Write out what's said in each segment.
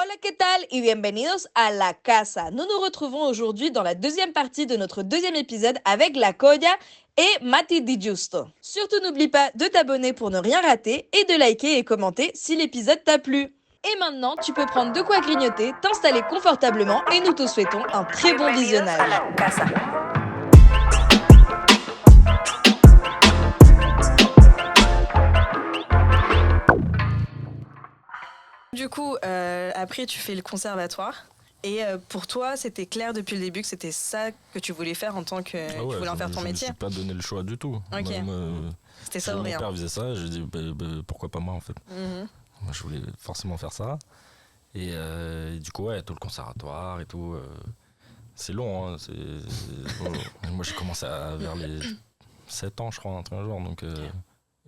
Hola, ¿qué tal? Y bienvenidos a La Casa. Nous nous retrouvons aujourd'hui dans la deuxième partie de notre deuxième épisode avec la Coya et Mati Di Giusto. Surtout n'oublie pas de t'abonner pour ne rien rater et de liker et commenter si l'épisode t'a plu. Et maintenant, tu peux prendre de quoi grignoter, t'installer confortablement et nous te souhaitons un très bon visionnage. A la casa. Du coup, après, tu fais le conservatoire. Et pour toi, c'était clair depuis le début que c'était ça que tu voulais faire en tant que. Ah ouais, tu voulais en faire ton je me métier. suis pas donné le choix du tout. Ok. C'était ça ou mon rien. père faisait ça, j'ai dit pourquoi pas moi en fait. Mhm. Moi je voulais forcément faire ça. Et du coup, ouais, tout le conservatoire et tout. C'est long, hein. Moi j'ai commencé vers les 7 ans, je crois, un truc genre. Donc,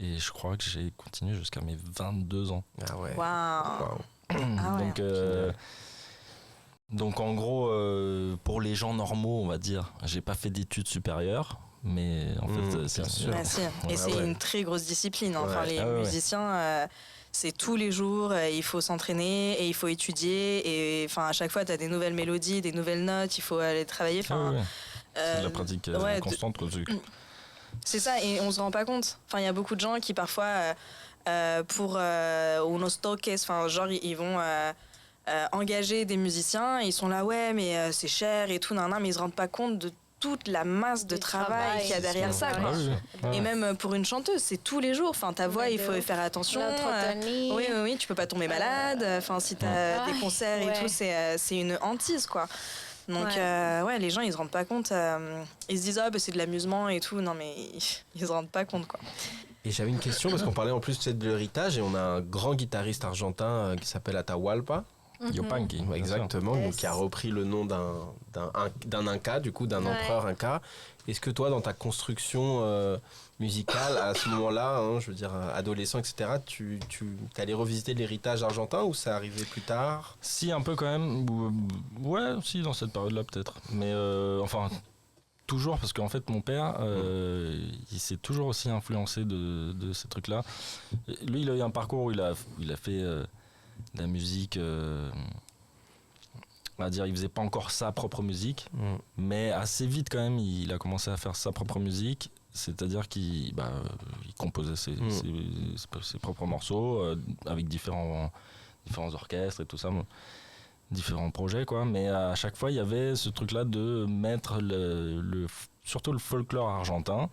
et je crois que j'ai continué jusqu'à mes 22 ans. Ah ouais. Waouh. Waouh. Ah ouais. Donc en gros, pour les gens normaux, on va dire, j'ai pas fait d'études supérieures, mais en fait, c'est bien sûr. Ah, si. Et Ouais, c'est ouais. une très grosse discipline. Hein. Enfin, Ouais. les Ah ouais. musiciens, c'est tous les jours, il faut s'entraîner et il faut étudier. Et enfin, à chaque fois, tu as des nouvelles mélodies, des nouvelles notes, il faut aller travailler. Ah Enfin, ouais, c'est de la pratique ouais, constante. Quoi. C'est ça, et on se rend pas compte. Enfin, il y a beaucoup de gens qui parfois, pour unos toques, enfin, genre, ils vont engager des musiciens, et ils sont là, ouais, mais c'est cher et tout, nan, nan, mais ils se rendent pas compte de toute la masse de Du travail qu'il y a derrière ça. Ah Quoi. oui, ouais. Et même pour une chanteuse, c'est tous les jours. Enfin, ta voix, Ouais, il de faut ouf. faire attention. L'entretenir. Oui, tu peux pas tomber malade. Enfin, si t'as Ouais. des concerts et Ouais. tout, c'est une hantise, quoi. Donc, ouais, les gens, ils se rendent pas compte. Ils se disent, ah, bah, c'est de l'amusement et tout. Non, mais ils se rendent pas compte, quoi. Et j'avais une question parce qu'on parlait en plus peut-être de l'héritage et on a un grand guitariste argentin qui s'appelle Atahualpa. Yopangi. Ouais, exactement, Yes. donc, qui a repris le nom d'un Inca, du coup d'un Ouais. empereur Inca. Est-ce que toi, dans ta construction musicale, à ce moment-là, hein, je veux dire adolescent, etc., tu allais revisiter l'héritage argentin ou ça arrivait plus tard? Si, un peu quand même. Ouais, si, dans cette période-là, peut-être. Mais enfin, toujours, parce qu'en fait, mon père, il s'est toujours aussi influencé de ces trucs-là. Lui, il a eu un parcours où il a fait de la musique. On va dire, il faisait pas encore sa propre musique, mais assez vite, quand même, il a commencé à faire sa propre musique. C'est-à-dire qu'il il composait ses propres morceaux avec différents orchestres et tout ça, différents projets, quoi. Mais à chaque fois, il y avait ce truc-là de mettre surtout le folklore argentin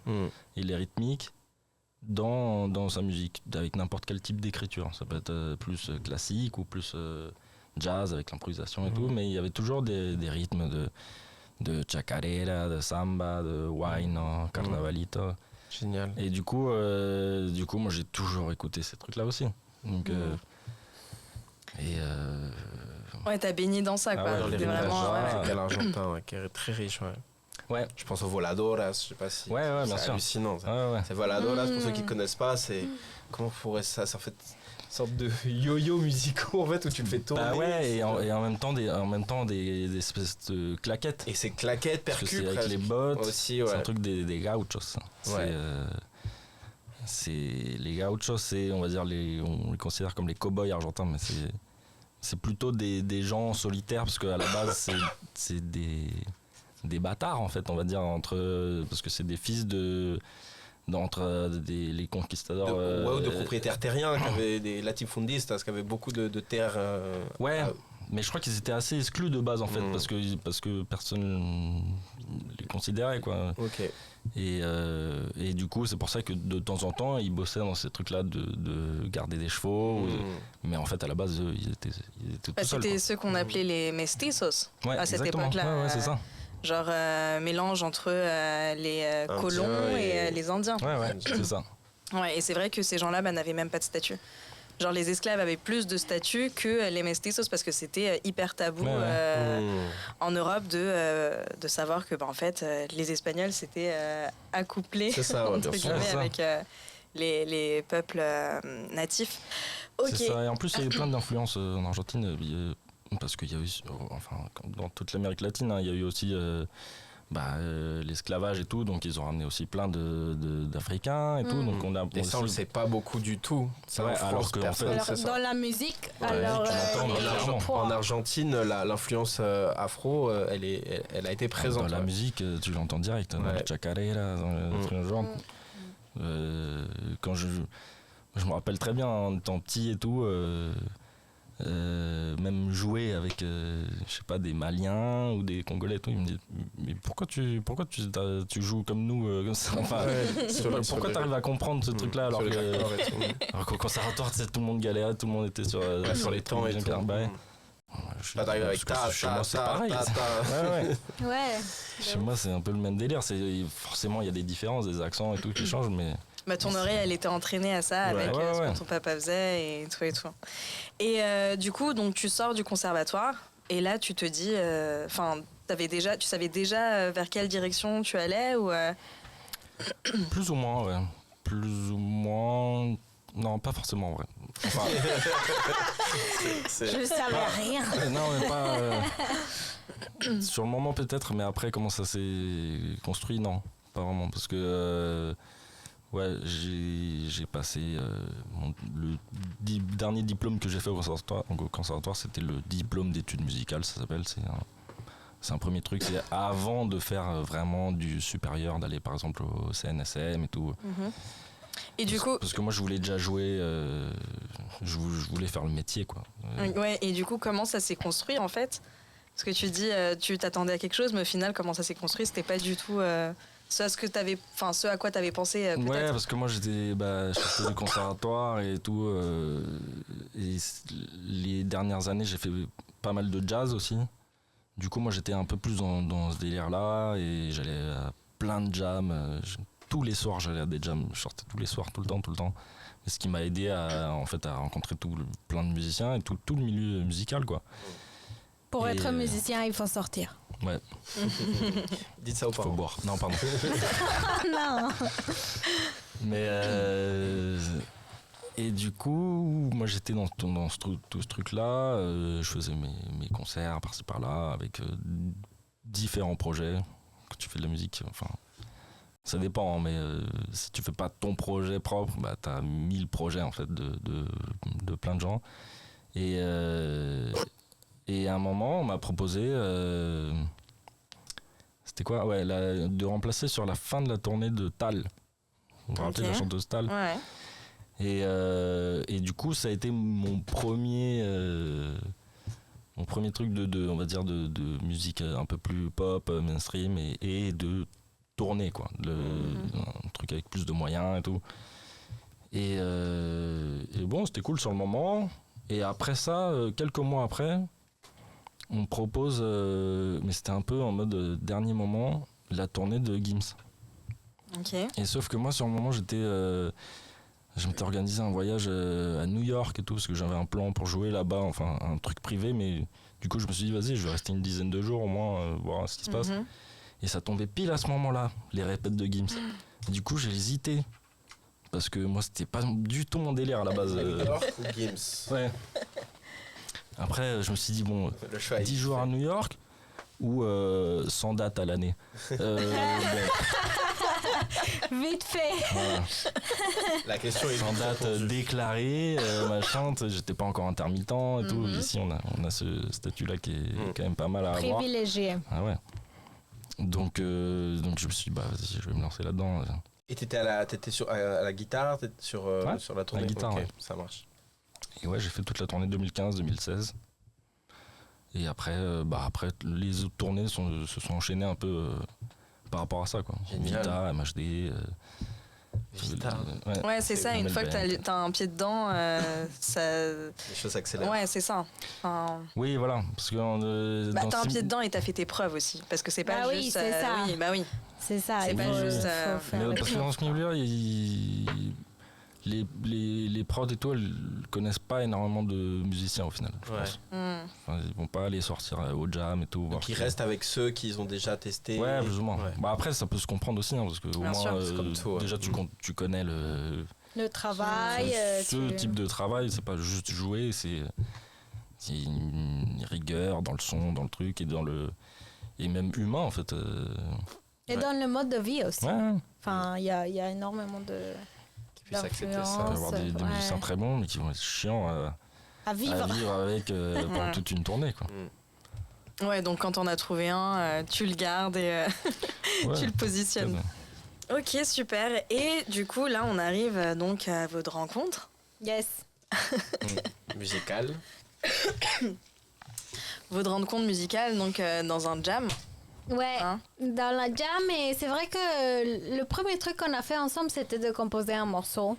et les rythmiques dans sa musique, avec n'importe quel type d'écriture. Ça peut être plus classique ou plus jazz avec l'improvisation et tout, mais il y avait toujours des rythmes de chacarera, de samba, de huayno, carnavalito. Génial. Et du coup, moi j'ai toujours écouté ces trucs-là aussi. Donc, Ouais, t'as baigné dans ça, Ah quoi. ouais, Dans C'était l'héritage vraiment. Ouais. musical argentin, ouais, qui est très riche. Ouais. ouais, Je pense aux voladoras, je sais pas si. Ouais, bien c'est sûr. hallucinant. Ça. ouais. C'est voladoras, pour ceux qui connaissent pas, c'est. Comment pourrait ça? C'est en fait une sorte de yo-yo musicaux en fait où tu le fais tourner. Bah ouais, et en même temps des espèces de claquettes. Et c'est claquettes, Parce que percus c'est avec presque. les bottes. Aussi, C'est ouais. un truc des gauchos. Ça. Ouais. C'est les gauchos, on va dire on les considère comme les cow-boys argentins, mais c'est plutôt des gens solitaires parce qu'à la base c'est des bâtards en fait, on va dire, parce que c'est des fils les conquistadors. Ou de propriétaires terriens qui avaient des latifundistas, qui avaient beaucoup de terres. Ouais. Mais je crois qu'ils étaient assez exclus de base en fait, parce que personne les considérait, quoi. Ok. Et du coup, c'est pour ça que de temps en temps, ils bossaient dans ces trucs-là de garder des chevaux. Mais en fait, à la base, ils étaient tout Bah, seuls. c'était ceux qu'on appelait les mestizos Ouais, à cette exactement. époque-là. Ouais, c'est ça. Genre mélange entre les Indiens colons et les Indiens. Ouais, c'est ça. Ouais, et c'est vrai que ces gens-là n'avaient même pas de statut. Genre les esclaves avaient plus de statut que les mestizos parce que c'était hyper tabou en Europe de savoir que en fait les Espagnols s'étaient accouplés C'est ça, ouais, entre bien sûr. guillemets C'est ça. avec les peuples natifs. Ok. C'est ça. Et en plus, il y a eu plein d'influences en Argentine, parce qu'il y a eu, enfin, dans toute l'Amérique latine, hein, il y a eu aussi l'esclavage et tout, donc ils ont ramené aussi plein d'Africains et tout, donc on a Et ça, on le sait pas beaucoup du tout. Ça, Ouais, en France, alors que, en personne fait, ne sait ça. Dans la musique, Ouais, alors tu l'entends, les clairement. poids. En Argentine, l'influence afro, elle a été présente. dans la ouais. musique, tu l'entends direct, dans Ouais. le chacarera, dans le truc genre. Quand je me rappelle très bien en étant petit et tout, même jouer avec je sais pas, des Maliens ou des Congolais et tout, ils me disent mais pourquoi tu joues comme nous comme ça, enfin, pourquoi t'arrives à comprendre ce truc là alors Sur les que accords et tout. alors qu'au conservatoire tout le monde galérait, tout le monde était sur Sur les temps et bien tout. clair. Ouais. Là, t'arrives avec Parce que chez moi c'est pareil. Ouais. Ouais. Chez moi c'est un peu le même délire, forcément il y a des différences, des accents et tout qui changent, mais Bah, ton oreille, elle était entraînée à ça Ouais. avec Ouais, ce ouais. que ton papa faisait et tout et tout. Et du coup, donc tu sors du conservatoire et là, tu te dis, enfin, tu savais déjà vers quelle direction tu allais ou plus ou moins, ouais. Plus ou moins. Non, pas forcément, en vrai. Enfin, Je savais rien. non, mais pas. Sur le moment, peut-être, mais après, comment ça s'est construit, non. Pas vraiment. Parce que. Ouais, j'ai passé. Le dernier diplôme que j'ai fait au conservatoire, c'était le diplôme d'études musicales, ça s'appelle. C'est un premier truc, c'est avant de faire vraiment du supérieur, d'aller par exemple au CNSM et tout. Et du coup, Parce que moi je voulais déjà jouer, je voulais faire le métier quoi. ouais. Et du coup, comment ça s'est construit en fait? Parce que tu dis, tu t'attendais à quelque chose, mais au final, comment ça s'est construit? C'était pas du tout ce à quoi t'avais pensé peut-être. Ouais, parce que moi je sortais du conservatoire et tout. Et les dernières années j'ai fait pas mal de jazz aussi. Du coup moi j'étais un peu plus dans ce délire là et j'allais à plein de jams. Tous les soirs j'allais à des jams, je sortais tous les soirs, tout le temps. Et ce qui m'a aidé à rencontrer plein de musiciens et tout le milieu musical quoi. Pour Et être musicien, il faut sortir. Ouais, Dites ça aux faut parents. boire. Non, pardon. Non. Mais et du coup, moi j'étais dans tout ce truc-là. Je faisais mes concerts par-ci par-là avec différents projets. Quand tu fais de la musique, enfin, ça dépend, hein, mais si tu fais pas ton projet propre, bah t'as 1000 projets en fait de plein de gens. Et à un moment, on m'a proposé, c'était quoi? Ouais, de remplacer sur la fin de la tournée de Tal. Vous vous rappelez Ok. la chanteuse Tal? Ouais. Et du coup, ça a été mon premier truc on va dire de musique un peu plus pop, mainstream et de tourner quoi, un truc avec plus de moyens et tout. Et bon, c'était cool sur le moment. Et après ça, quelques mois après, on me propose, mais c'était un peu en mode dernier moment, la tournée de Gims. Ok. Et sauf que moi, sur le moment, je m'étais organisé un voyage à New York et tout, parce que j'avais un plan pour jouer là-bas, enfin un truc privé, mais du coup, je me suis dit, vas-y, je vais rester une dizaine de jours au moins, voir ce qui se passe. Mhm. Et ça tombait pile à ce moment-là, les répètes de Gims. Et du coup, j'ai hésité, parce que moi, c'était pas du tout mon délire à la base. New York ou Gims? Ouais. Après, je me suis dit, bon, Le choix est 10 jours à New York ou 100 dates à l'année. Bon, Vite fait. voilà. La question est 100 dates déclarées, machin, tu sais, j'étais pas encore intermittent et tout. Ici, on a ce statut-là qui est quand même pas mal à avoir. Privilégié. Ah ouais. Donc je me suis dit, bah vas-y, je vais me lancer là-dedans. Et t'étais à la guitare, t'étais sur la tournée. la guitare, Ok, ouais. ça marche. Et ouais, j'ai fait toute la tournée 2015-2016. Et après, les autres tournées se sont enchaînées un peu par rapport à ça, quoi. Génial. Vita, MHD. Vita. Ouais, c'est ça. Une fois que t'as un pied dedans, ça. Les choses s'accélèrent. Ouais, c'est ça. Enfin, Oui, voilà. Parce que t'as un pied dedans et t'as fait tes preuves aussi. Parce que c'est pas Bah oui, juste. c'est ça. Oui, bah oui. C'est ça. C'est il pas faut- juste, faut faire Mais le parce que tri. dans ce milieu-là, les prods et tout, elles connaissent pas énormément de musiciens au final, je Ouais. pense. Hmm. Enfin, ils vont pas aller sortir au jam et tout. voir Donc ils ce que- restent avec ceux qu'ils ont déjà testé. Ouais, plus ou moins. Ouais. Bah après, ça peut se comprendre aussi, hein, parce que au Bien moins, sûr, c'est comme tout, ouais. déjà tu connais Le travail. ce type de travail. C'est pas juste jouer, c'est une rigueur dans le son, dans le truc et et même humain en fait. Et dans le mode de vie aussi. Ouais. Enfin, il y a énormément Qui puisse accepter ça. Il peut y avoir des ouais. musiciens très bons, mais qui vont être chiants à vivre. à vivre avec pendant toute une tournée, quoi. Ouais, donc quand on a trouvé un, tu le gardes et Ouais, tu le positionnes. très bien. Ok, super. Et du coup, là, on arrive donc à votre rencontre. Yes. Musical. Votre rencontre musicale, donc dans un jam. Ouais, Hein? dans la jam, et c'est vrai que le premier truc qu'on a fait ensemble, c'était de composer un morceau.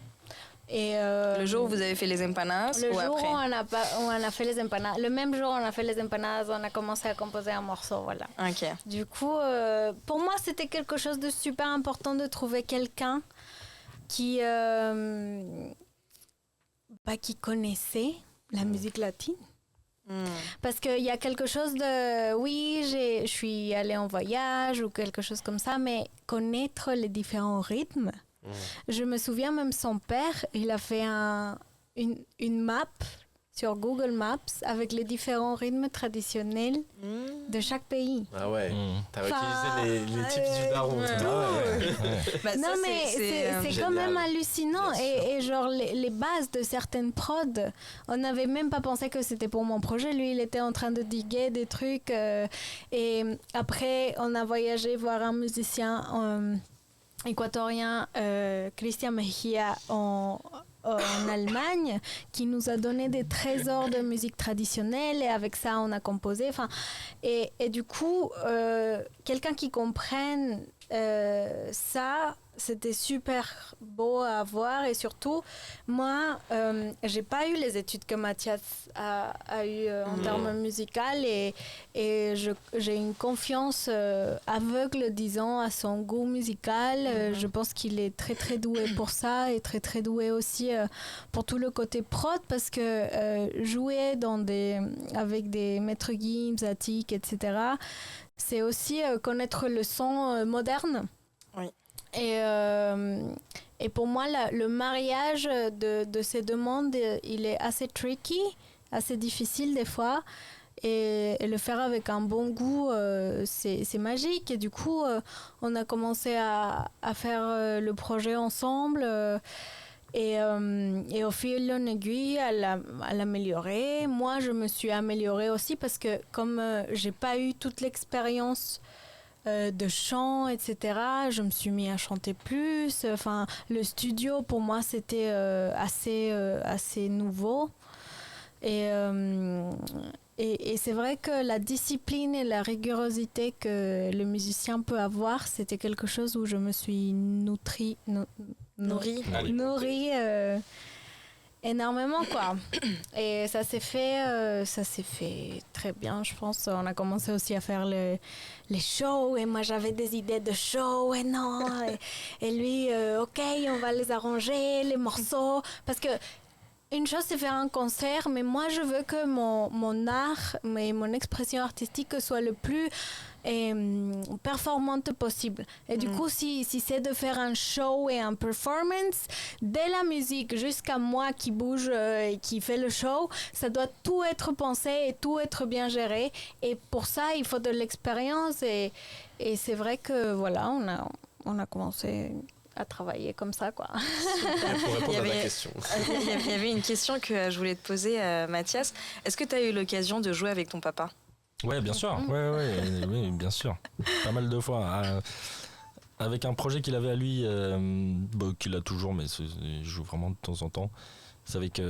Et Le jour où vous avez fait les empanadas le ou jour après? où on a fait les empanadas, le même jour où on a fait les empanadas, on a commencé à composer un morceau, voilà. Ok. Du coup, pour moi, c'était quelque chose de super important de trouver quelqu'un qui connaissait la musique latine. Parce qu'il y a quelque chose de... Oui, je suis allée en voyage ou quelque chose comme ça, mais connaître les différents rythmes. Je me souviens même son père, il a fait une map sur Google Maps avec les différents rythmes traditionnels de chaque pays. Ah ouais. T'as Enfin, réutilisé les tips du daron. ouais. ça. Bah, Non, ça, mais c'est quand génial. même hallucinant. Bien sûr. Et genre, les bases de certaines prods, on n'avait même pas pensé que c'était pour mon projet. Lui, il était en train de diguer des trucs. Et après, on a voyagé voir un musicien équatorien, Christian Mejia, en Allemagne, qui nous a donné des trésors de musique traditionnelle, et avec ça on a composé, et du coup quelqu'un qui comprenne ça, c'était super beau à voir. Et surtout, moi j'ai pas eu les études que Mathias a eu en termes musicaux, et j'ai une confiance aveugle, disons, à son goût musical. Je pense qu'il est très très doué pour ça, et très très doué aussi pour tout le côté prod, parce que jouer avec des Maître Gims, Attic, etc., c'est aussi connaître le son moderne. Oui. Et pour moi, le mariage de ces deux mondes, il est assez tricky, assez difficile des fois. Et le faire avec un bon goût, c'est magique. Et du coup, on a commencé à faire le projet ensemble. Et au fil en aiguille, à l'améliorer. Moi, je me suis améliorée aussi, parce que comme j'ai pas eu toute l'expérience de chant, etc., je me suis mis à chanter plus. Enfin, le studio, pour moi, c'était assez nouveau. Et c'est vrai que la discipline et la rigorosité que le musicien peut avoir, c'était quelque chose où je me suis nourrie énormément, quoi. Et ça s'est fait très bien, je pense. On a commencé aussi à faire les shows, et moi j'avais des idées de shows, et non, et lui, ok, on va les arranger, les morceaux, parce que une chose, c'est faire un concert, mais moi, je veux que mon art, mon expression artistique soit le plus performante possible. Et du coup, si c'est de faire un show et un performance, dès la musique jusqu'à moi qui bouge et qui fait le show, ça doit tout être pensé et tout être bien géré. Et pour ça, il faut de l'expérience. Et c'est vrai que, voilà, on a commencé à travailler comme ça, quoi. Pour répondre à ta question. Il y avait une question que je voulais te poser, Mathias. Est-ce que tu as eu l'occasion de jouer avec ton papa? Ouais, bien sûr. Oui, bien sûr. Pas mal de fois. Avec un projet qu'il avait à lui, qu'il a toujours, mais il joue vraiment de temps en temps. C'est avec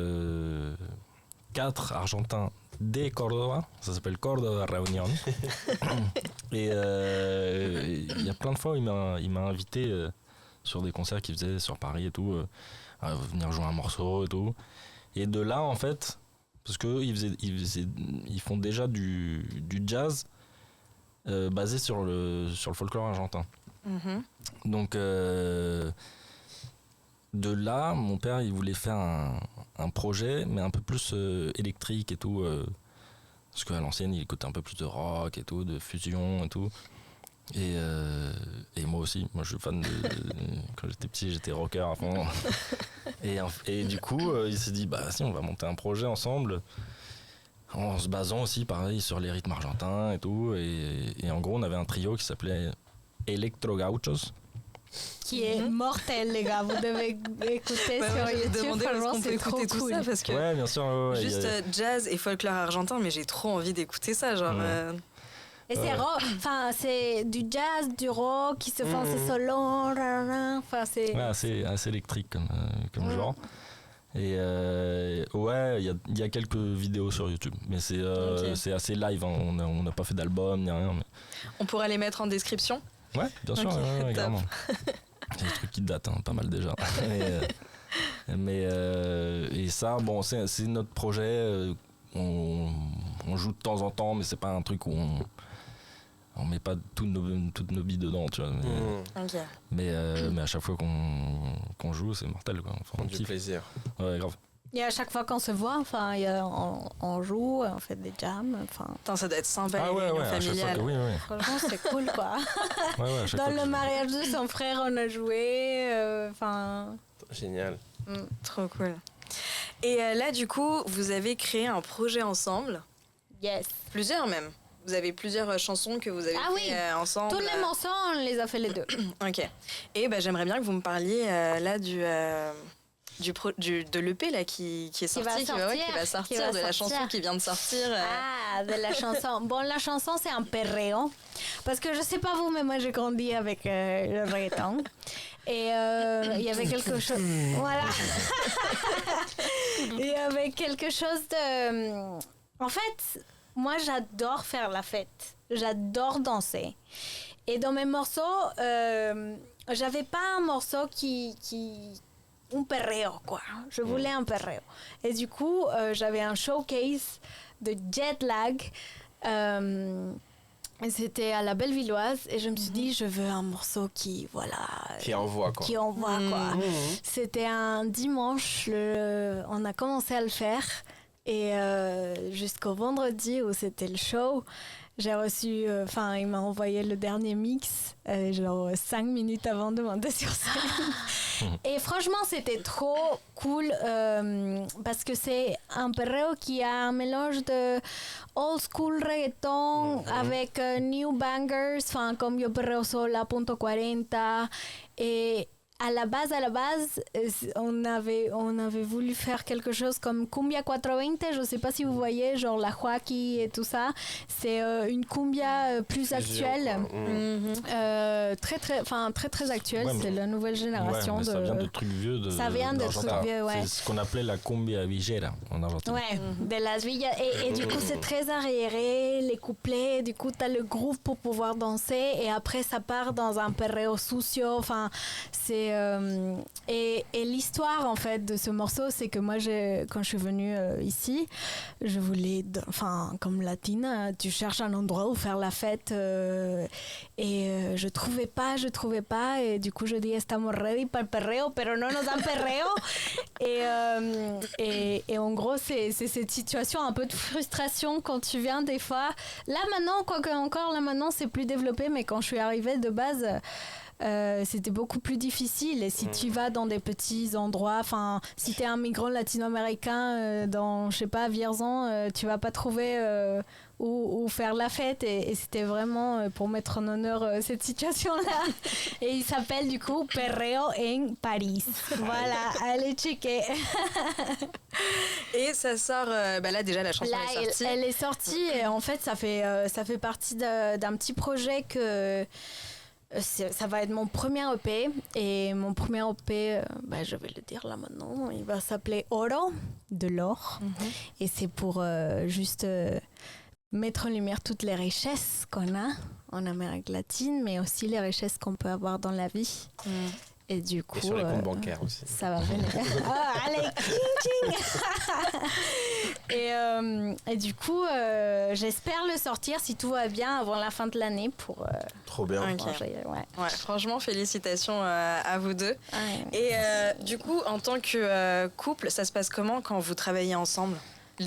4 Argentins de Córdoba. Ça s'appelle Córdoba Reunión. Et il y a plein de fois où il m'a invité sur des concerts qu'il faisait sur Paris et tout, à venir jouer un morceau et tout. Et de là, en fait, parce qu'ils font déjà du jazz basé sur le folklore argentin. Donc, de là, mon père, il voulait faire un projet, mais un peu plus électrique et tout. Parce qu'à l'ancienne, il écoutait un peu plus de rock et tout, de fusion et tout. Et moi aussi, moi je suis fan quand j'étais petit, j'étais rocker à fond. Et du coup, il s'est dit, bah si, on va monter un projet ensemble. En se basant aussi, pareil, sur les rythmes argentins et tout. Et en gros, on avait un trio qui s'appelait Electro Gauchos. Qui est mortel, les gars. Vous devez écouter sur j'allais YouTube. demander où est-ce Franchement, qu'on peut c'est trop écouter tout cool. ça parce que Ouais, bien sûr. Ouais, juste jazz et folklore argentin, mais j'ai trop envie d'écouter ça, genre. Et c'est rock. Enfin, c'est du jazz, du rock qui se font ces solos. Enfin, c'est. Ouais, assez électrique comme genre. Et ouais, il y a quelques vidéos sur YouTube, mais c'est assez live. Hein. On n'a pas fait d'album ni rien. Mais... On pourra les mettre en description. Ouais, bien sûr, top. carrément. Il y a des trucs qui datent pas mal déjà. Et ça, bon, c'est notre projet. On joue de temps en temps, mais c'est pas un truc où on met pas toutes nos billes dedans, tu vois. Mais à chaque fois qu'on joue, c'est mortel, quoi. On prend du plaisir. Ouais, grave. Et à chaque fois qu'on se voit, enfin, on joue, on fait des jams. Enfin, Putain, ça doit être sympa, les ouais, réunions à chaque fois familiales. que oui. franchement, c'est cool, quoi. Ouais, à chaque Dans fois le que mariage de son frère, on a joué. Enfin. Génial. Trop cool. Et là, du coup, vous avez créé un projet ensemble. Yes. Plusieurs même. Vous avez plusieurs chansons que vous avez fait ensemble. Tous les morceaux, on les a fait les deux. Ok. Et j'aimerais bien que vous me parliez là de l'EP là qui est sorti, qui va sortir, de la chanson qui vient de sortir. Ah, de la chanson. Bon, la chanson, c'est un perreo. Parce que je sais pas vous, mais moi, j'ai grandi avec le reggaeton. Et il y avait quelque chose... Voilà. Il y avait quelque chose de... En fait, moi, j'adore faire la fête. J'adore danser. Et dans mes morceaux, j'avais pas un morceau qui un perreo, quoi. Je voulais un perreo. Et du coup, j'avais un showcase de jet lag. C'était à la Bellevilloise. Et je me suis dit, je veux un morceau qui, voilà... Qui envoie, quoi. Qui envoie, quoi. C'était un dimanche. On a commencé à le faire. Et jusqu'au vendredi où c'était le show, j'ai reçu... Enfin, il m'a envoyé le dernier mix, genre 5 minutes avant de monter sur scène. Et franchement, c'était trop cool parce que c'est un perreo qui a un mélange de old school reggaeton avec new bangers, enfin, comme Yo Perreo Sola, Punto 40. Et à la base, on avait voulu faire quelque chose comme Cumbia 420. Je ne sais pas si vous voyez, genre la Joaquí et tout ça. C'est une cumbia plus actuelle. Très actuelle. Ouais, c'est la nouvelle génération. Ça vient de trucs vieux. Ça vient de trucs vieux, ouais. C'est ce qu'on appelait la cumbia villera en Argentine. Ouais, de las villas. Et du coup, c'est très arriéré, les couplets. Du coup, tu as le groove pour pouvoir danser. Et après, ça part dans un perreo sucio. Enfin, c'est... et l'histoire en fait de ce morceau, c'est que moi quand je suis venue ici, je voulais, enfin comme latine, tu cherches un endroit où faire la fête et je trouvais pas et du coup je dis estamos ready para el perreo pero no nos dan perreo et en gros c'est cette situation un peu de frustration quand tu viens des fois. Là maintenant, quoique encore là maintenant c'est plus développé, mais quand je suis arrivée de base c'était beaucoup plus difficile. Et si tu vas dans des petits endroits, enfin, si t'es un migrant latino-américain dans, je sais pas, Vierzon, tu vas pas trouver où faire la fête. Et c'était vraiment pour mettre en honneur cette situation-là. Et il s'appelle du coup Perreo en Paris. Voilà, allez checker. Et ça sort, là déjà la chanson est sortie. Elle est sortie et en fait ça fait partie d'un petit projet que... ça va être mon premier EP et mon premier EP, je vais le dire là maintenant, il va s'appeler Oro, de l'or, et c'est pour juste mettre en lumière toutes les richesses qu'on a en Amérique latine, mais aussi les richesses qu'on peut avoir dans la vie. Et du coup, et sur les comptes bancaires aussi. Ça va venir. Allez, ching, ching. Et du coup, j'espère le sortir si tout va bien avant la fin de l'année pour. Trop bien. Okay. Ouais, franchement, félicitations à vous deux. Ouais. Et du coup, en tant que couple, ça se passe comment quand vous travaillez ensemble?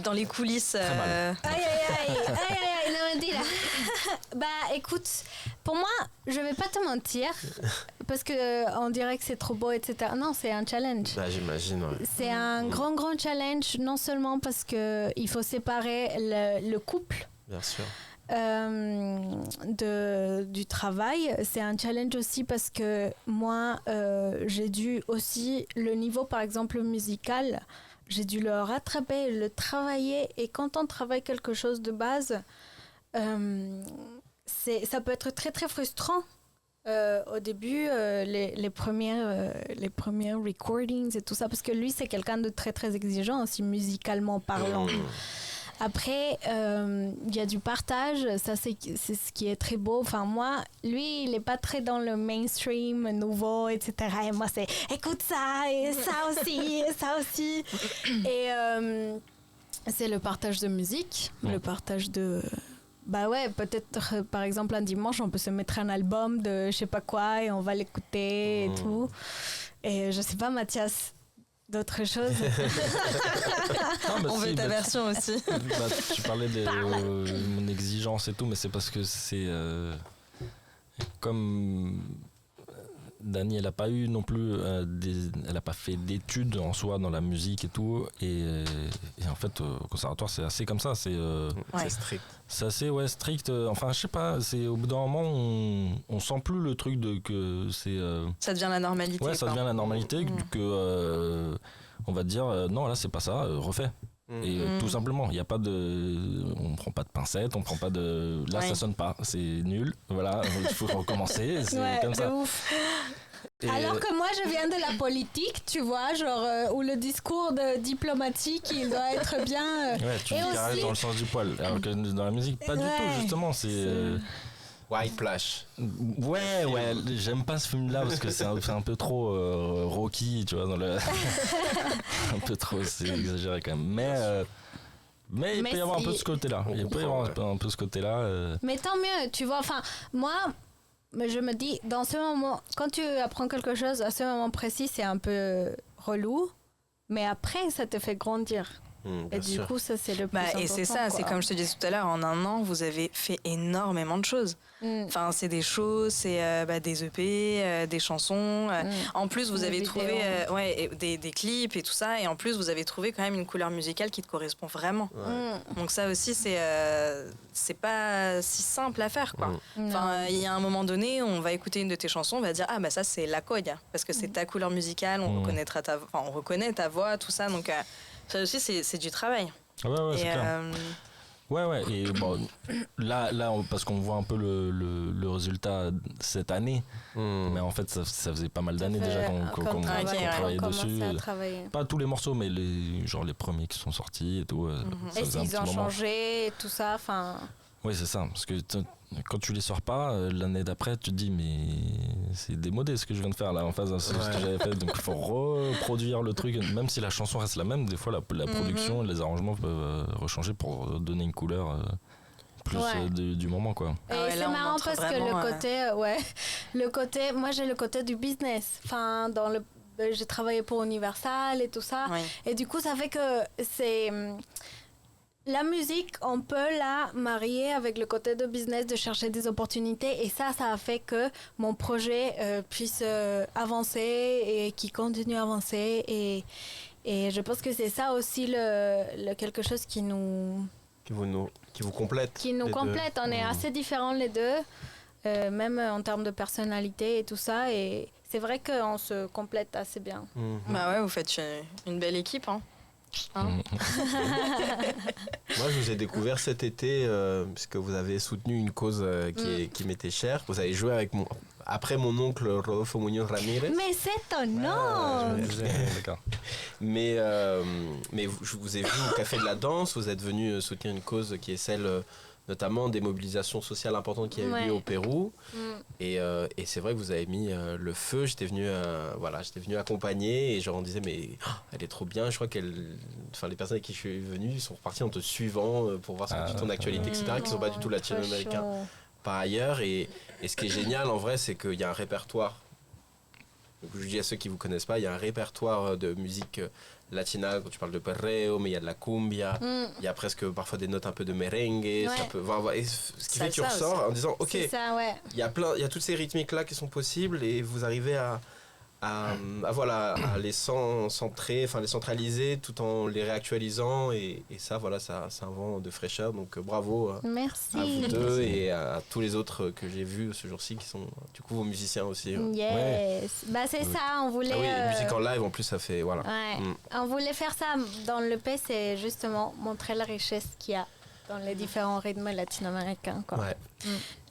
Dans les coulisses. Aïe, non, dis là. Écoute, pour moi, je vais pas te mentir, parce que on dirait que c'est trop beau, etc. Non, c'est un challenge. Bah, j'imagine, ouais. C'est un grand challenge, non seulement parce qu'il faut séparer le couple Bien sûr. du travail. C'est un challenge aussi parce que moi, j'ai dû aussi, le niveau par exemple musical, j'ai dû le rattraper, le travailler. Et quand on travaille quelque chose de base, ça peut être très très frustrant. Au début, les premières recordings et tout ça, parce que lui, c'est quelqu'un de très très exigeant aussi musicalement parlant. Après, il y a du partage, ça c'est ce qui est très beau. Enfin, moi, lui, il n'est pas très dans le mainstream nouveau, etc. Et moi, c'est écoute ça, et ça aussi, et ça aussi. Et c'est le partage de musique, le partage de... Bah ouais, peut-être par exemple un dimanche, on peut se mettre un album de je sais pas quoi et on va l'écouter et tout. Et je sais pas, Mathias, d'autres choses. On veut ta version aussi. Bah, tu parlais de mon exigence et tout, mais c'est parce que c'est comme Dani, elle a pas eu non plus elle a pas fait d'études en soi dans la musique et tout, et en fait au conservatoire c'est assez comme ça, c'est strict. C'est assez strict. Enfin, je sais pas. C'est au bout d'un moment, on sent plus le truc de que c'est. Ça devient la normalité. Ouais, ça devient la normalité que on va te dire non, là c'est pas ça. Refais. Et tout simplement, il y a pas de, on prend pas de pincettes, on prend pas de. Là, ça sonne pas. C'est nul. Voilà, il faut recommencer. C'est comme ça. Ouf. Alors que moi, je viens de la politique, tu vois, genre, où le discours diplomatique, il doit être bien... Ouais, tu caresses dans le sens du poil. Alors que dans la musique, pas du tout, justement. C'est... White Flash. Ouais, j'aime pas ce film-là parce que c'est un peu trop Rocky, tu vois, dans le... un peu trop, c'est exagéré quand même. Mais il peut y avoir un peu de ce côté-là. Il peut y avoir un peu ce côté-là. Mais tant mieux, tu vois, enfin, moi... Mais je me dis, dans ce moment, quand tu apprends quelque chose, à ce moment précis, c'est un peu relou. Mais après, ça te fait grandir. Et du coup, ça, c'est le plus important. Et c'est ça, c'est comme je te disais tout à l'heure, en un an, vous avez fait énormément de choses. Enfin, c'est des shows, c'est des EP, des chansons. En plus, vous avez trouvé des clips et tout ça. Et en plus, vous avez trouvé quand même une couleur musicale qui te correspond vraiment. Donc ça aussi, c'est pas si simple à faire, quoi. Enfin, il y a un moment donné, on va écouter une de tes chansons, on va dire, ah, bah ça, c'est la Koya. Parce que c'est ta couleur musicale, on reconnaît ta voix, tout ça. Donc... ça aussi, c'est du travail. Ouais, c'est clair. Ouais, et bon, là, parce qu'on voit un peu le résultat cette année, mais en fait, ça faisait pas mal d'années déjà qu'on travaillait dessus. Pas tous les morceaux, mais les premiers qui sont sortis et tout. Et s'ils ont changé et tout ça, enfin... Oui, c'est ça, parce que quand tu les sors pas, l'année d'après, tu te dis, mais c'est démodé ce que je viens de faire là en face de ce que j'avais fait, donc il faut reproduire le truc, même si la chanson reste la même, des fois la production, les arrangements peuvent rechanger pour donner une couleur plus du moment, quoi. Et c'est marrant parce que le côté, moi j'ai le côté du business, enfin j'ai travaillé pour Universal et tout ça, et du coup ça fait que c'est... La musique, on peut la marier avec le côté de business, de chercher des opportunités. Et ça a fait que mon projet puisse avancer et qu'il continue à avancer. Et je pense que c'est ça aussi le quelque chose qui vous complète. Qui nous complète. On est assez différents les deux, même en termes de personnalité et tout ça. Et c'est vrai qu'on se complète assez bien. Bah ouais, vous faites une belle équipe, hein. Moi, je vous ai découvert cet été puisque vous avez soutenu une cause qui m'était chère. Vous avez joué après mon oncle Rodolfo Muñoz Ramírez. Mais c'est ton nom. D'accord. Mais je vous ai vu au Café de la Danse. Vous êtes venu soutenir une cause qui est celle notamment des mobilisations sociales importantes qu'il y a eu au Pérou. Et c'est vrai que vous avez mis le feu. J'étais venu accompagner et je me disais, mais elle est trop bien. Je crois les personnes avec qui je suis venu sont reparties en te suivant pour voir ton actualité, etc., qui ne sont pas du tout latino-américains par ailleurs. Et ce qui est génial, en vrai, c'est qu'il y a un répertoire. Donc, je dis à ceux qui ne vous connaissent pas, il y a un répertoire de musique latina quand tu parles de perreo, mais il y a de la cumbia, il y a presque parfois des notes un peu de merengue, ça peut, et ce qui fait que tu ressors en disant ok, il y a toutes ces rythmiques là qui sont possibles et vous arrivez à les centrer, enfin les centraliser tout en les réactualisant et ça voilà, ça c'est un vent de fraîcheur, donc bravo Merci. à vous deux et à tous les autres que j'ai vus ce jour-ci qui sont du coup vos musiciens aussi. Yes. Bah c'est ça, on voulait... Ah oui, musique en live en plus ça fait voilà. On voulait faire ça dans l'EP, c'est justement montrer la richesse qu'il y a dans les différents rythmes latino-américains, quoi.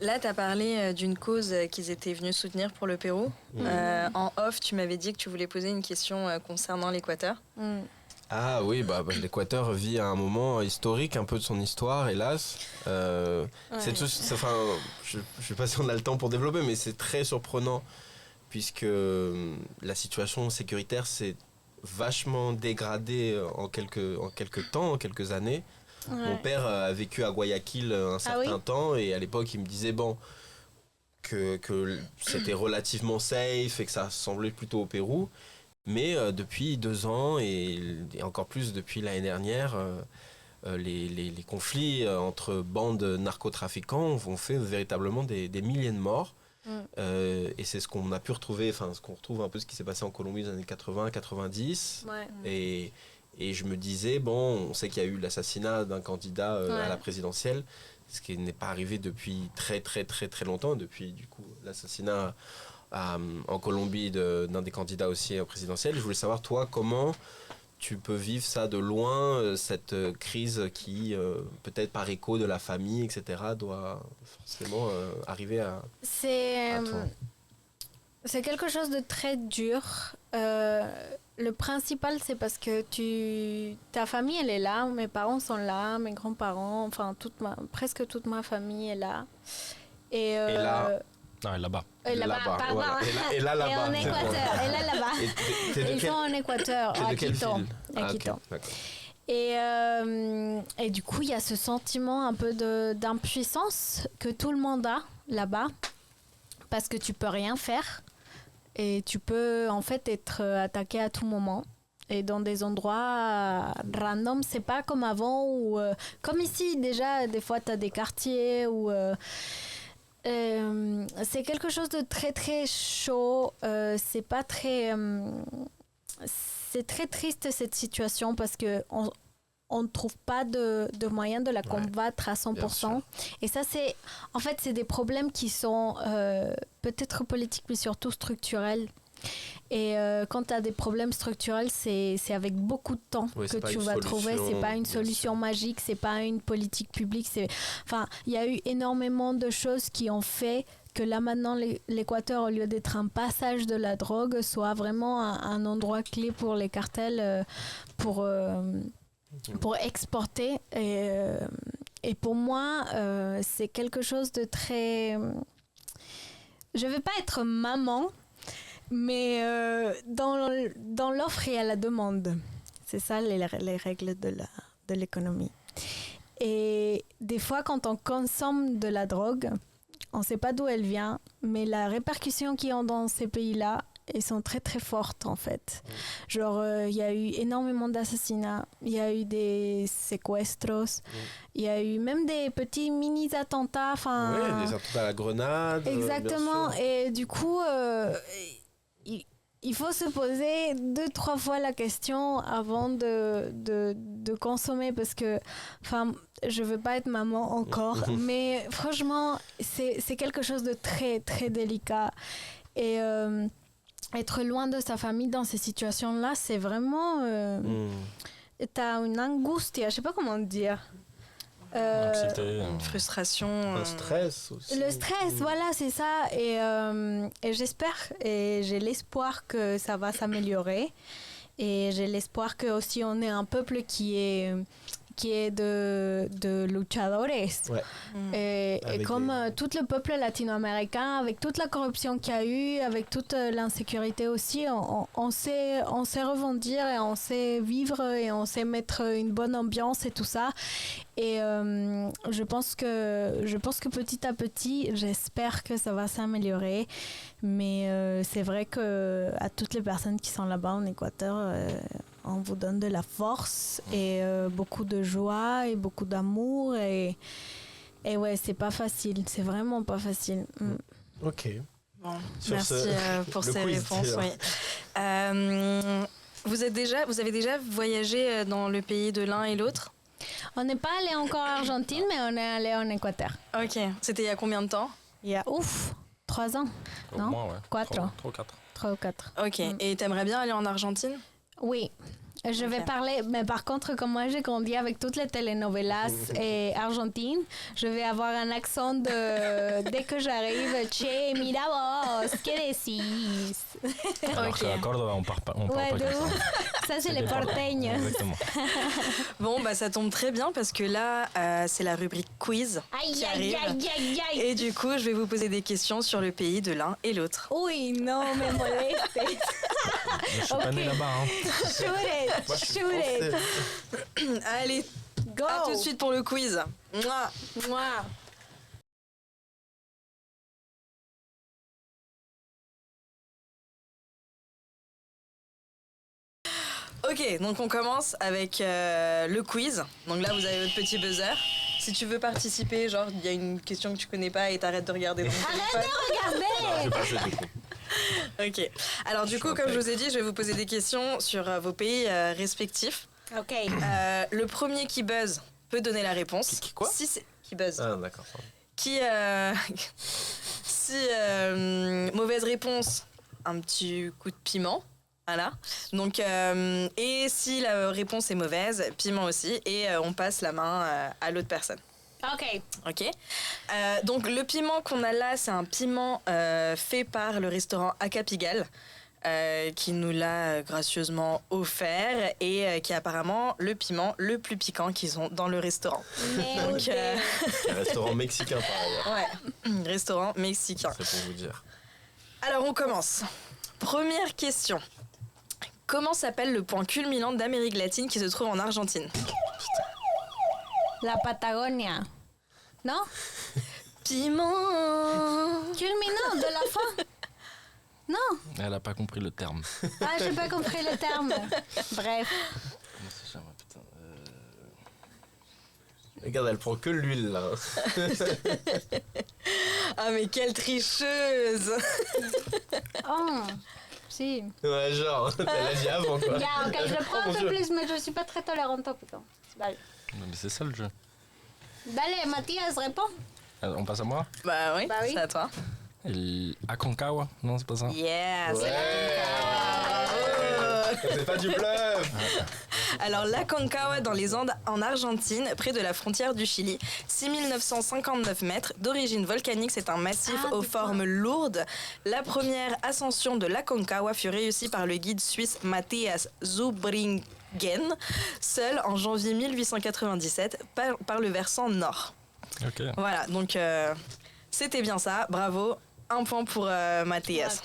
Là, tu as parlé d'une cause qu'ils étaient venus soutenir pour le Pérou. En off, tu m'avais dit que tu voulais poser une question concernant l'Équateur. Ah oui, l'Équateur vit à un moment historique, un peu de son histoire, hélas. C'est tout, enfin, je ne sais pas si on a le temps pour développer, mais c'est très surprenant puisque la situation sécuritaire s'est vachement dégradée en quelques années. Mon père a vécu à Guayaquil un certain temps et à l'époque il me disait que c'était relativement safe et que ça semblait plutôt au Pérou, mais depuis 2 ans et encore plus depuis l'année dernière, les conflits entre bandes narcotrafiquants ont fait véritablement des milliers de morts. Et c'est ce qu'on a pu retrouver, enfin ce qu'on retrouve un peu ce qui s'est passé en Colombie dans les années 80-90 et je me disais, on sait qu'il y a eu l'assassinat d'un candidat à la présidentielle, ce qui n'est pas arrivé depuis très très très très longtemps, depuis du coup l'assassinat en Colombie d'un des candidats aussi présidentiel. Je voulais savoir, toi, comment tu peux vivre ça de loin, cette crise qui, peut-être par écho de la famille, etc., doit forcément arriver à toi. C'est quelque chose de très dur. Le principal, c'est parce que ta famille, elle est là. Mes parents sont là, mes grands-parents, enfin, presque toute ma famille est là. Et là... Non, là-bas. Pardon. Voilà. Et là, là-bas. Et en Équateur. Et là, là-bas. Ils sont en Équateur, à Quito. Et du coup, il y a ce sentiment un peu d'impuissance que tout le monde a là-bas. Parce que tu peux rien faire. Et tu peux en fait être attaqué à tout moment. Et dans des endroits random, c'est pas comme avant ou comme ici déjà, des fois tu as des quartiers où c'est quelque chose de très très chaud. C'est pas très c'est très triste cette situation parce que on ne trouve pas de moyen de la combattre à 100%. Et ça, c'est des problèmes qui sont peut-être politiques, mais surtout structurels. Et quand tu as des problèmes structurels, c'est avec beaucoup de temps que tu vas trouver. C'est pas une solution magique, c'est pas une politique publique. Enfin, il y a eu énormément de choses qui ont fait que là maintenant l'Équateur, au lieu d'être un passage de la drogue, soit vraiment un endroit clé pour les cartels pour exporter. Et pour moi, c'est quelque chose de très... Je vais pas être maman, mais dans l'offre et à la demande. C'est ça les règles de l'économie. Et des fois, quand on consomme de la drogue, on ne sait pas d'où elle vient, mais la répercussion qu'ils ont dans ces pays-là, elles sont très très fortes en fait. Genre, il y a eu énormément d'assassinats, il y a eu des séquestros, il y a eu même des petits mini-attentats. Oui, des attentats à la grenade. Exactement, et du coup, il faut se poser 2-3 fois la question avant de consommer parce que, enfin, je veux pas être maman encore, mais franchement, c'est quelque chose de très très délicat. Et être loin de sa famille dans ces situations-là, c'est vraiment... T'as une angustia, je sais pas comment dire. Une frustration. Un stress aussi. Le stress, voilà, c'est ça. Et j'espère, et j'ai l'espoir que ça va s'améliorer. Et j'ai l'espoir que aussi on est un peuple qui est de luchadores. Et comme tout le peuple latino-américain, avec toute la corruption qu'il y a eu, avec toute l'insécurité aussi, on sait rebondir et on sait vivre et on sait mettre une bonne ambiance et tout ça. Et je pense que petit à petit, j'espère que ça va s'améliorer. Mais c'est vrai que à toutes les personnes qui sont là-bas en Équateur, on vous donne de la force et beaucoup de joie et beaucoup d'amour et ouais, c'est pas facile, c'est vraiment pas facile. Ok. Bon, Sur merci pour le ces quiz, réponses. déjà. Oui. Vous avez déjà voyagé dans le pays de l'un et l'autre? On n'est pas allé encore en Argentine, mais on est allé en Équateur. Ok. C'était il y a combien de temps? Il y a 3 ans, Au non? moins, ouais. 4 3 ans. 4. 3 ou 4. Ok. Et t'aimerais bien aller en Argentine? Oui. Je vais Ok. parler, mais par contre, comme moi j'ai grandi avec toutes les telenovelas et argentines, je vais avoir un accent dès que j'arrive. Che, mira vos, ¿qué decís? Alors Ok. qu'à Córdoba, on parle pas Ouais, comme de ça. ouf. Ça, c'est les dépend. porteños. Exactement. Bon, bah ça tombe très bien parce que là, c'est la rubrique quiz Aïe, qui aïe, arrive. aïe, aïe, aïe. Et du coup, je vais vous poser des questions sur le pays de l'un et l'autre. Oui, non, me moleste. Je suis pas né là-bas. Hein. Shoot it, shoot it. Allez, Go. à tout de suite pour le quiz. Mouah. Moi. Ok, donc on commence avec le quiz. Donc là, vous avez votre petit buzzer. Si tu veux participer, genre, il y a une question que tu connais pas et t'arrêtes de regarder dans ton téléphone. Regardez. Je vais pas jouer du coup. Ok. Alors du coup, comme je vous ai dit, je vais vous poser des questions sur vos pays respectifs. Ok. Le premier qui buzz peut donner la réponse. Qui quoi Si c'est qui buzz. Ah, d'accord. pardon. Qui si mauvaise réponse, un petit coup de piment. Voilà. Donc et si la réponse est mauvaise, piment aussi et on passe la main à l'autre personne. Ok. Ok. Donc le piment qu'on a là, c'est un piment fait par le restaurant Acapigal, qui nous l'a gracieusement offert et qui est apparemment le piment le plus piquant qu'ils ont dans le restaurant. Donc, Un restaurant mexicain par ailleurs. ouais, restaurant mexicain. C'est pour vous dire. Alors on commence. Première question. Comment s'appelle le point culminant d'Amérique latine qui se trouve en Argentine? La Patagonia. Non? Piment. Culminant de la fin. Non. Elle a pas compris le terme. Ah, j'ai pas compris le terme. Bref. Regarde, elle prend que l'huile là. Ah mais quelle tricheuse. Oh. Si. Ouais, genre, elle l'a dit avant quoi. Yeah, ok, je le prends Oh, un mon peu Dieu. plus, mais je suis pas très tolérante au piquant. Dale. Non, mais c'est ça le jeu. Dale, Mathias, réponds. On passe à moi. Bah oui, Bah oui. c'est à toi. El Aconcagua. Non, c'est pas ça. Yeah, c'est C'est pas du bluff. Alors, l'Aconcagua dans les Andes en Argentine, près de la frontière du Chili. 6959 mètres, d'origine volcanique, c'est un massif aux formes lourdes. La première ascension de l'Aconcagua fut réussie par le guide suisse Matthias Zubringen, seul en janvier 1897 par le versant nord. Ok. Voilà, donc c'était bien ça, bravo. Un point pour Mathias.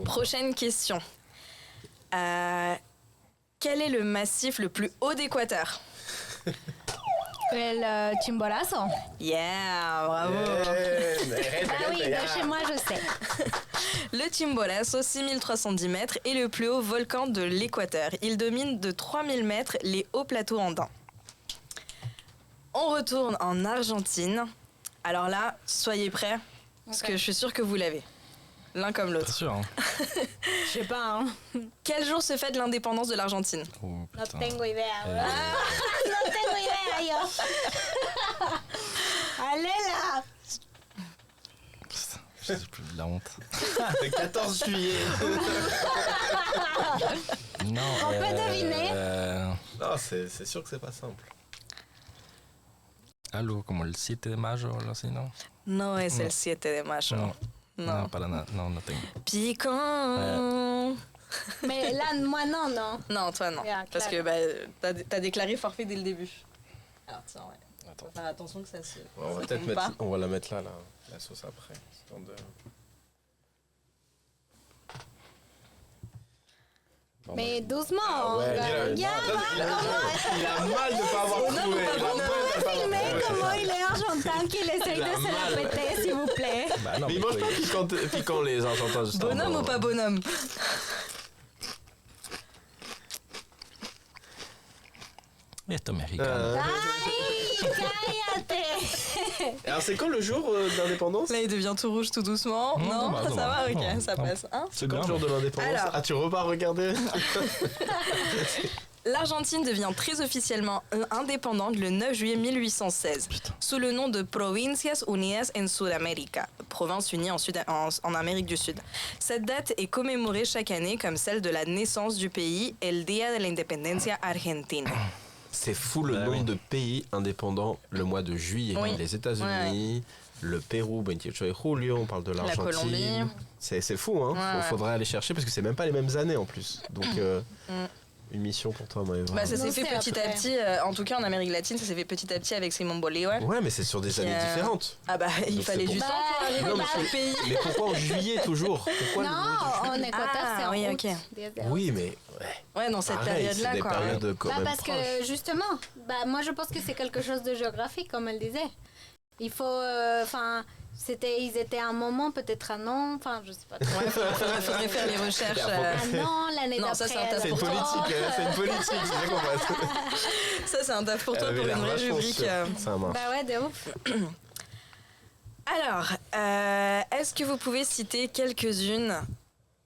Prochaine question. Quel est le massif le plus haut d'Équateur? Le Chimborazo. Yeah, bravo. Ah oui, de chez moi, je sais. Le Chimborazo, 6310 mètres, est le plus haut volcan de l'Équateur. Il domine de 3000 mètres les hauts plateaux andins. On retourne en Argentine. Alors là, soyez prêts, parce que je suis sûre que vous l'avez. L'un comme T'es l'autre. sûr, hein? Je sais pas, hein. Quel jour se fête l'indépendance de l'Argentine? Oh, No putain. tengo idea. No tengo idea, yo. Allez là. Putain, je sais plus, la honte. Le 14 juillet. Non. On peut deviner. Non, c'est sûr que c'est pas simple. Algo como el 7 de mayo o algo así, ¿no? No es el 7 de mayo. No. No. No, para nada. No, no tengo. Piquant. Mais là, moi, non, non. Non, toi non. Yeah, Parce que claro. bah, t'as déclaré forfait dès le début. Alors tiens, ouais. Attends. Faut faire attention que ça se. Ouais, on va ça peut-être tombe pas. mettre, on va la mettre là, la sauce après. Histoire de... Bon, Mais doucement. Ah ouais, il a il a mal de pas avoir trouvé. Il a mal de pas avoir filmé trouvé. comment il est argentin qu'il essaye Il a de se mal. la péter, s'il vous plaît. Bah non, Mais ils mais mangent quoi, pas piquant les Argentins justement. Bonhomme ou pas bonhomme? est américaine. Ay, cállate. Alors c'est quand le jour d'indépendance? Là, il devient tout rouge tout doucement. Non, bah, ça non, va, ok, non, ça non. passe. Hein C'est Quand bien. le jour de l'indépendance? Alors. Ah, tu repars regarder? L'Argentine devient très officiellement indépendante le 9 juillet 1816, sous le nom de Provincias Unidas en Sudamérica, provinces unies en Amérique du Sud. Cette date est commémorée chaque année comme celle de la naissance du pays, el Día de la Independencia Argentina. C'est fou le Bah nombre oui. de pays indépendants le mois de juillet. Oui. Les États-Unis, le Pérou, 28 de julio, on parle de La l'Argentine. Colombie. C'est fou, hein. Ouais, ouais. Faudrait aller chercher parce que c'est même pas les mêmes années en plus. Donc, une mission pour toi, Maëva. Bah, ça s'est Non, fait c'est petit à après. petit, en tout cas en Amérique latine, ça s'est fait petit à petit avec Simón Bolívar. Ouais, mais c'est sur des années différentes. Ah bah, il Donc, fallait c'est du pour- temps pour arriver Non, mais dans le pays. Mais pourquoi en juillet toujours? Pourquoi le Non, mois de juillet en Équateur, Ah, c'est en oui, août. ok. 10 de Oui, mais Ouais, dans cette pareil, c'est période-là, des quoi. périodes quand Bah, même parce proches. que justement, moi je pense que c'est quelque chose de géographique, comme elle disait. Il faut, ils étaient un moment, peut-être un an, enfin je sais pas. Ouais, faudrait faire les recherches. Un an, l'année Non, d'après. ça, c'est un tas C'est une pour toi. politique, c'est une politique, c'est ça qu'on va. Ça, c'est un taf pour toi Elle pour avait une l'air vraie vachement rubrique. sûre. Ça marche. Bah ouais, de ouf. Alors, est-ce que vous pouvez citer quelques-unes,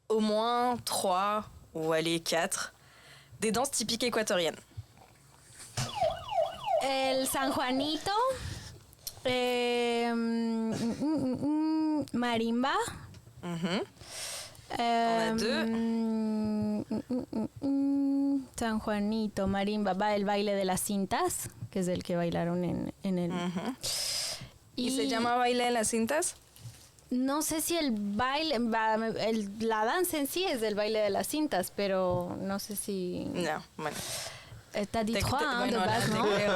au moins 3 ou allez 4, des danses typiques équatoriennes? El San Juanito, marimba. Mhm. a deux. San Juanito, marimba, va el baile de las cintas, que es el que bailaron en el... Mhm. ¿Y se llama baile de las cintas? No sé si el baile, la danza en sí es el baile de las cintas, pero no sé si... No, bueno. T'as dit 3 hein, de Bueno, base, là, non? te creo.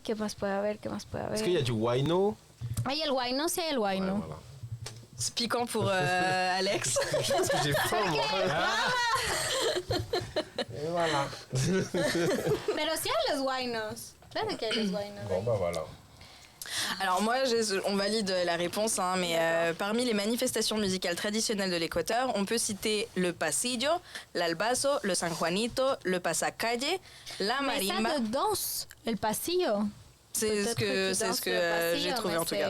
¿Qué más puede haber? ¿Qué más puede haber? Est-ce qu'il y a du Huayno? Hay el guayno, sí hay el guayno. Voilà. C'est piquant pour Alex. Je pense que j'ai faim, moi. Et voilà. Pero sí hay los guaynos. Claro que hay los guaynos. Bon, bah voilà. Alors moi, on valide la réponse, hein, mais parmi les manifestations musicales traditionnelles de l'Équateur, on peut citer le pasillo, l'albazo, le San Juanito, le pasacalle, la Mais marimba. ça de danse, el pasillo. C'est ce Peut-être que tu danses le pasillo, j'ai trouvé mais en tout cas.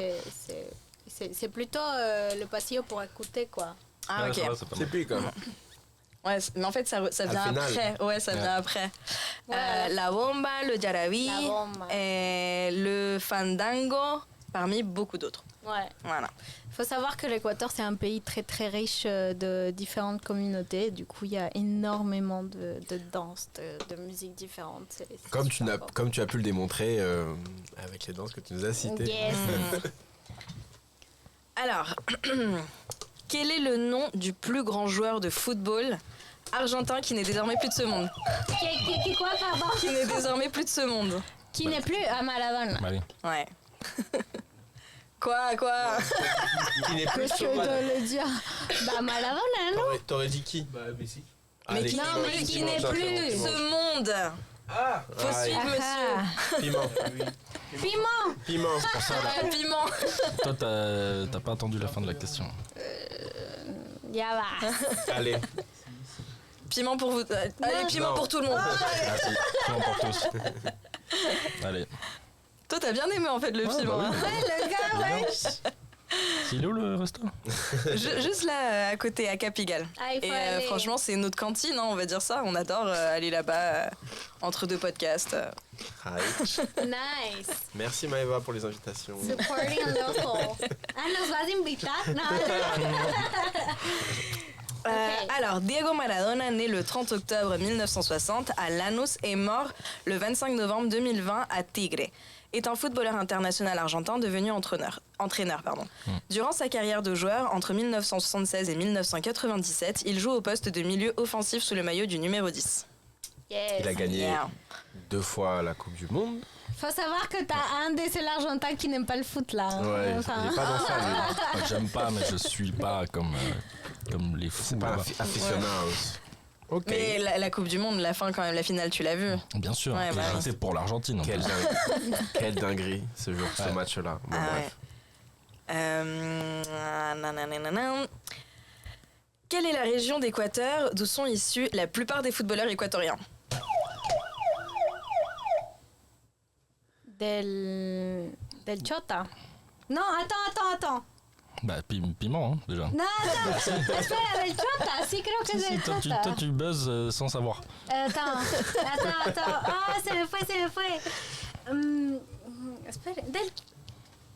C'est plutôt le pasillo pour écouter, quoi. Ah Ouais, ok. ça va, c'est pas C'est mal. plus comme. Ouais, mais en fait ça vient final. après. Ouais, ça vient après. Ouais. La bomba, le jarabi, La bomba. le fandango, parmi beaucoup d'autres. Ouais. Voilà. Il faut savoir que l'Équateur, c'est un pays très très riche de différentes communautés. Du coup, il y a énormément de danses, de musiques différentes. C'est Comme super fort. tu as pu le démontrer avec les danses que tu nous as citées. Yes. Alors, quel est le nom du plus grand joueur de football argentin qui n'est désormais plus de ce monde? Qui quoi, pardon? Qui n'est désormais plus de ce monde. Qui n'est plus à Maradona. Allez. Ouais. Quoi Qui n'est plus Qu'est-ce que sur je dois le dire? Bah Maradona, non? T'aurais dit qui? Bah, Messi. Mais qui n'est plus de ce monde. Faut suivre, monsieur. Piment. Piment. Piment. Pour ça, là, Piment. toi, t'as pas attendu la fin de la question. Ya va. Allez. Piment pour vous. Allez, piment Non. pour tout le monde. Ah si, comment pour tous. Allez. Toi, t'as bien aimé en fait le piment. bah oui. hein. Le gars, ouais. Il est où le resto? Juste là, à côté, à Capigal. Ah, il faut Et aller. franchement, c'est notre cantine, hein, on va dire ça. On adore aller là-bas entre deux podcasts. Hi. Nice. Merci Maëva pour les invitations. Supporting local. Ah, nos vas a invitar? No. Ok. Alors, Diego Maradona, né le 30 octobre 1960 à Lanús et mort le 25 novembre 2020 à Tigre, est un footballeur international argentin devenu entraîneur. Durant sa carrière de joueur, entre 1976 et 1997, il joue au poste de milieu offensif sous le maillot du numéro 10. Yes. Il a gagné Yeah. 2 fois la Coupe du Monde. Faut savoir que t'as un des seuls Argentins qui n'aime pas le foot là. Ouais, Enfin, il est pas dans ça, lui. Pas que j'aime pas, mais je suis pas comme les fous. C'est pas un là-bas. aficionado. Ok. Mais la Coupe du Monde, la fin quand même, la finale, tu l'as vue. Bien sûr, Ouais, et bah oui. j'étais pour l'Argentine. en Quelle plus. dinguerie. Quelle dinguerie ce jour, ce Ouais. match-là. Bon, Ah bref. ouais. Nananana. Quelle est la région d'Équateur d'où sont issus la plupart des footballeurs équatoriens? Del Chota. Non, attends. Bah, piment, hein, déjà. Non, attends, espera, del Chota. Sí, creo que es Si, del toi, Chota. tu buzzes sans savoir. Attends. Ah, se me fue. Espera,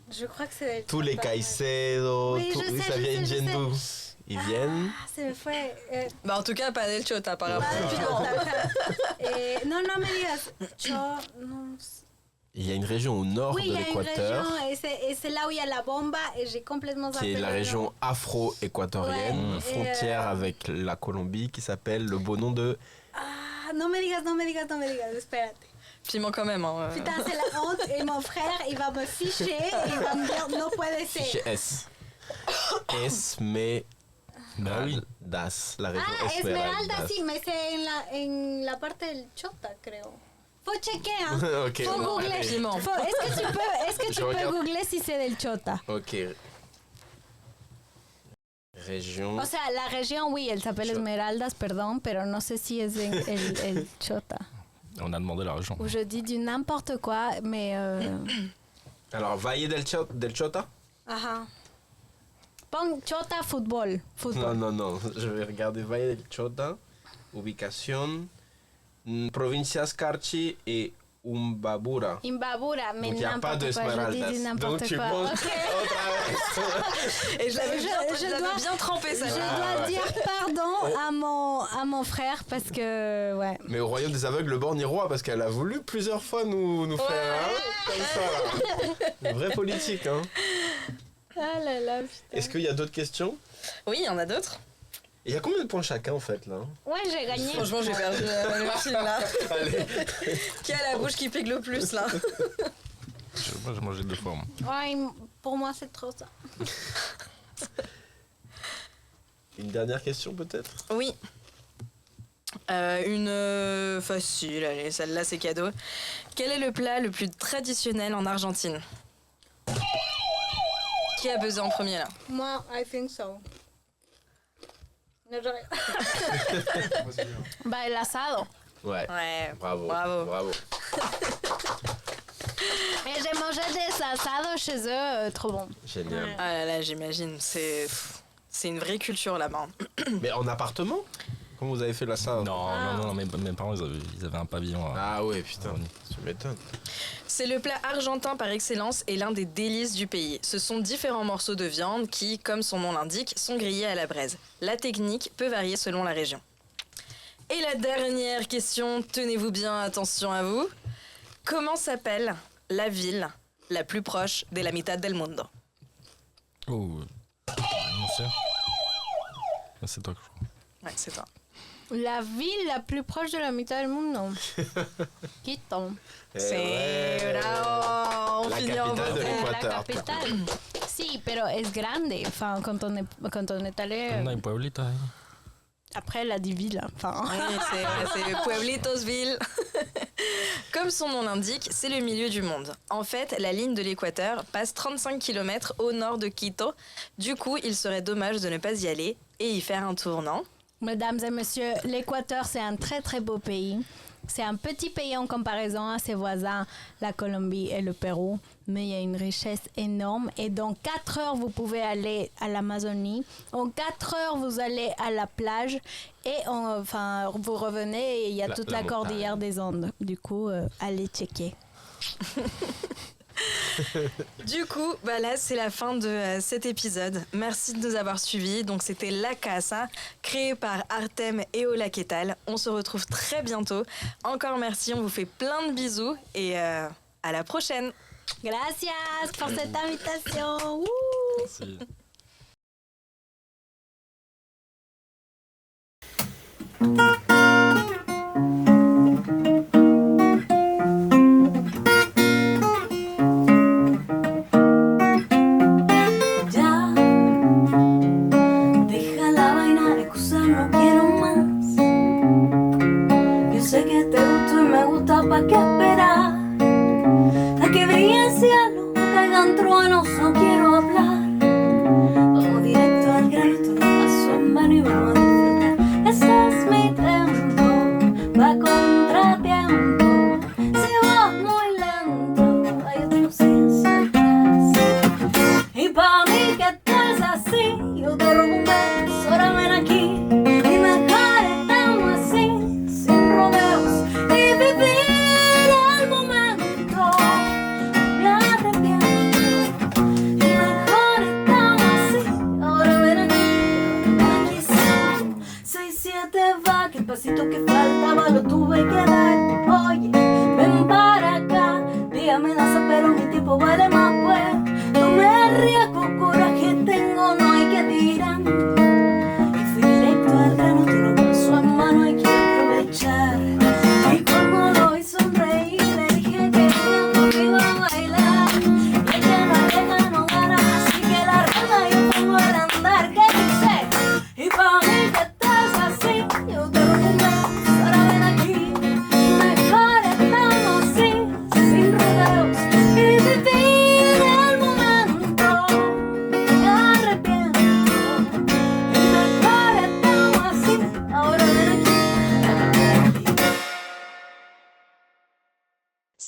je crois que c'est del Tous les Chota. Caicedo, Oui, je sais, ça je vient sais, je d'où? Ils viennent. Ah, se me fue. Bah en tout cas pas del Chota apparemment. No me digas. No. Il y a une région au nord Oui, de il y a une l'Équateur région, et c'est là où il y a la bomba, et j'ai complètement qui zappé est la le région nom. afro-équatorienne, Ouais, frontière avec la Colombie, qui s'appelle le beau nom de... Ah, no me digas, espérate. Piment quand même. Hein. Putain, c'est la honte, et mon frère, il va me ficher, et il va me dire, no puede Fiché ser. S. Esmeraldas, Bah oui. la région Ah, Esmeralda, Esmeraldas. sí, mais c'est en la parte del Chota, creo. Faut checker, hein. Ok, Faut bon, googler. allez. Piment. Est-ce que Je tu peux regarde. googler si c'est del Chota? Ok. Région... O sea, la región, oui, elle s'appelle Chota. Esmeraldas, perdón, pero no sé si es el Chota. On a demandé la région. Ou je dis du n'importe quoi, mais... Alors, Valle del Chota? Ajá. Pon Chota fútbol. Non, je vais regarder Valle del Chota, ubicación, provincias Carchi et Umbabura. Imbabura, mais Donc, il n'y a pas n'importe de quoi, je dis Esmeraldas. du Donc, n'importe tu quoi. penses Ok. Et je l'avais Je dois- bien trempé ça. Je dois dire pardon à mon frère parce que, ouais. Mais au royaume des aveugles, le borgne est roi parce qu'elle a voulu plusieurs fois nous faire comme ça. Là. Une vraie politique, hein. Ah là là, putain. Est-ce qu'il y a d'autres questions? Oui, il y en a d'autres. Et il y a combien de points chacun en fait là? Ouais, j'ai gagné. Franchement, j'ai perdu le film là. Allez. Qui a la bouche qui pique le plus là? Moi, j'ai mangé 2 fois. Moi. Ouais, pour moi, c'est trop ça. Une dernière question peut-être? Oui. Une facile, allez, celle-là c'est cadeau. Quel est le plat le plus traditionnel en Argentine? Qui a buzzé en premier là? Moi, I think so. Bah, el asado. Ouais. Ouais, Bravo. bravo. Et j'ai mangé des asados chez eux, trop bon. Génial. Ouais. Ah là là, j'imagine, c'est une vraie culture là-bas. Mais en appartement? Comment vous avez fait là ça? Non, mes parents, ils avaient un pavillon. Ah ouais, putain, tu m'étonnes. C'est le plat argentin par excellence et l'un des délices du pays. Ce sont différents morceaux de viande qui, comme son nom l'indique, sont grillés à la braise. La technique peut varier selon la région. Et la dernière question, tenez-vous bien, attention à vous. Comment s'appelle la ville la plus proche de la mitad del mundo? Oh, non, c'est toi que je crois. Ouais, c'est toi. La ville la plus proche de la mitad del mundo. Quito. C'est bravo, on La finit en capitale de beauté. La l'Équateur. capitale. Sí, pero es grande. Enfin, quand on est allé... No hay pueblita. Après, elle a dit ville. Enfin... Oui, c'est Pueblitosville. Comme son nom l'indique, c'est le milieu du monde. En fait, la ligne de l'équateur passe 35 km au nord de Quito. Du coup, il serait dommage de ne pas y aller et y faire un tournant. Mesdames et messieurs, l'Équateur, c'est un très très beau pays. C'est un petit pays en comparaison à ses voisins, la Colombie et le Pérou. Mais il y a une richesse énorme. Et dans 4 heures, vous pouvez aller à l'Amazonie. En 4 heures, vous allez à la plage. Et vous revenez et il y a toute la cordillère des Andes. Du coup, allez checker. Du coup, là, c'est la fin de cet épisode. Merci de nous avoir suivis. Donc, c'était La Casa, créée par Artem et Ola Ketal. On se retrouve très bientôt. Encore merci, on vous fait plein de bisous et à la prochaine. Gracias por cette invitation. Wouh. Merci. Ya, deja la vaina de excusas, no quiero más. Yo sé que te gusto y me gusta, ¿pa' qué esperar? A que brille el cielo, caigan truenos, no quiero hablar. Vamos directo al grano, esto no pasó en vano y vamos a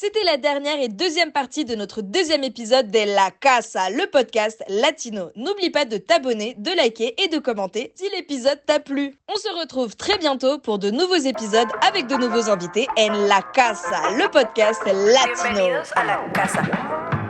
C'était la dernière et deuxième partie de notre deuxième épisode de La Casa, le podcast latino. N'oublie pas de t'abonner, de liker et de commenter si l'épisode t'a plu. On se retrouve très bientôt pour de nouveaux épisodes avec de nouveaux invités en La Casa, le podcast latino. Bienvenidos a La Casa.